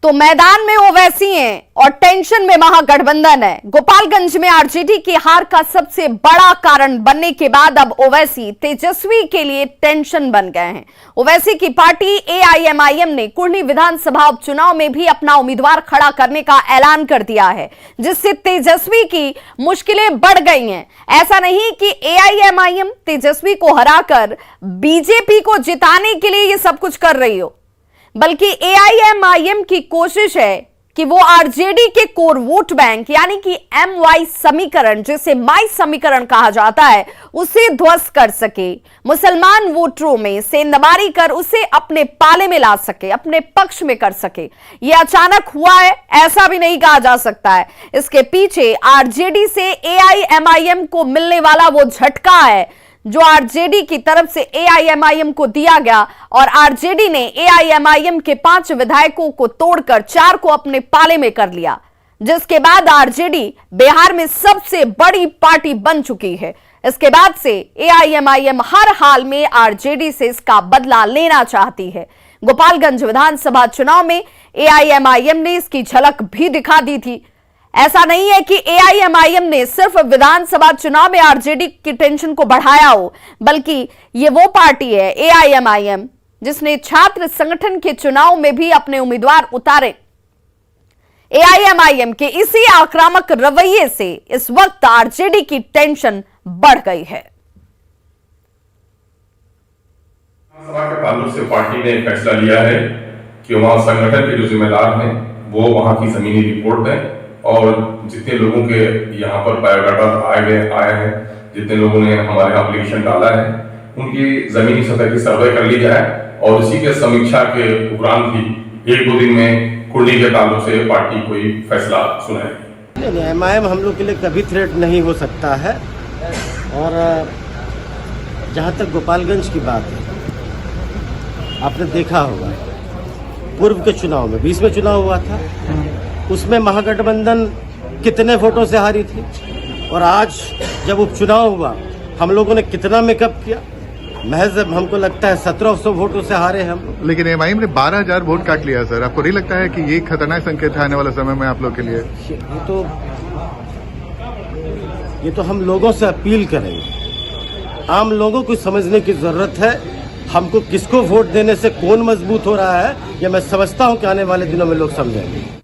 तो मैदान में ओवैसी हैं और टेंशन में महागठबंधन है। गोपालगंज में आरजेडी की हार का सबसे बड़ा कारण बनने के बाद अब ओवैसी तेजस्वी के लिए टेंशन बन गए हैं। ओवैसी की पार्टी एआईएमआईएम ने कुर्नी विधानसभा उपचुनाव में भी अपना उम्मीदवार खड़ा करने का ऐलान कर दिया है, जिससे तेजस्वी की मुश्किलें बढ़ गई हैं। ऐसा नहीं कि एआईएमआईएम तेजस्वी को हराकर बीजेपी को जिताने के लिए ये सब कुछ कर रही हो, बल्कि एआईएमआईएम की कोशिश है कि वो आरजेडी के कोर वोट बैंक यानी कि एमवाई समीकरण, जिसे माई समीकरण कहा जाता है, उसे ध्वस्त कर सके, मुसलमान वोटरों में सेंधमारी कर उसे अपने पाले में ला सके, अपने पक्ष में कर सके। यह अचानक हुआ है ऐसा भी नहीं कहा जा सकता है। इसके पीछे आरजेडी से एआईएमआईएम को मिलने वाला वो झटका है जो आरजेडी की तरफ से एआईएमआईएम को दिया गया, और आरजेडी ने एआईएमआईएम के 5 विधायकों को तोड़कर 4 को अपने पाले में कर लिया, जिसके बाद आरजेडी बिहार में सबसे बड़ी पार्टी बन चुकी है। इसके बाद से एआईएमआईएम हर हाल में आरजेडी से इसका बदला लेना चाहती है। गोपालगंज विधानसभा चुनाव में एआईएमआईएम ने इसकी झलक भी दिखा दी थी। ऐसा नहीं है कि एआईएमआईएम ने सिर्फ विधानसभा चुनाव में आरजेडी की टेंशन को बढ़ाया हो, बल्कि ये वो पार्टी है एआईएमआईएम जिसने छात्र संगठन के चुनाव में भी अपने उम्मीदवार उतारे। एआईएमआईएम के इसी आक्रामक रवैये से इस वक्त आरजेडी की टेंशन बढ़ गई है। विधानसभा के ताल्लुक से पार्टी ने फैसला लिया है कि वहां संगठन के जो जिम्मेदार हैं वो वहां की जमीनी रिपोर्ट दें, और जितने लोगों के यहाँ पर बायोडाटा आए हैं, जितने लोगों ने हमारे एप्लीकेशन डाला है, उनकी जमीनी सतह की सर्वे कर ली जाए, और इसी के समीक्षा के उपरांत ही 1-2 दिन में कुर्नी के ताल्लुक से पार्टी कोई फैसला सुनाएगी। नहीं, एमआईएम हम लोग के लिए कभी थ्रेट नहीं हो सकता है। और जहाँ तक गोपालगंज की बात है, आपने देखा होगा पूर्व के चुनाव में 20 में चुनाव हुआ था, उसमें महागठबंधन कितने वोटों से हारी थी, और आज जब उपचुनाव हुआ हम लोगों ने कितना मेकअप किया। महज हमको लगता है 1700 वोटों से हारे हम लोग। लेकिन एमआईएम ने 12,000 वोट काट लिया सर। आपको नहीं लगता है कि ये खतरनाक संकेत है आने वाले समय में आप लोग के लिए? ये तो हम लोगों से अपील करेंगे। आम लोगों को समझने की जरूरत है हमको किसको वोट देने से कौन मजबूत हो रहा है। ये मैं समझता हूं कि आने वाले दिनों में लोग समझेंगे।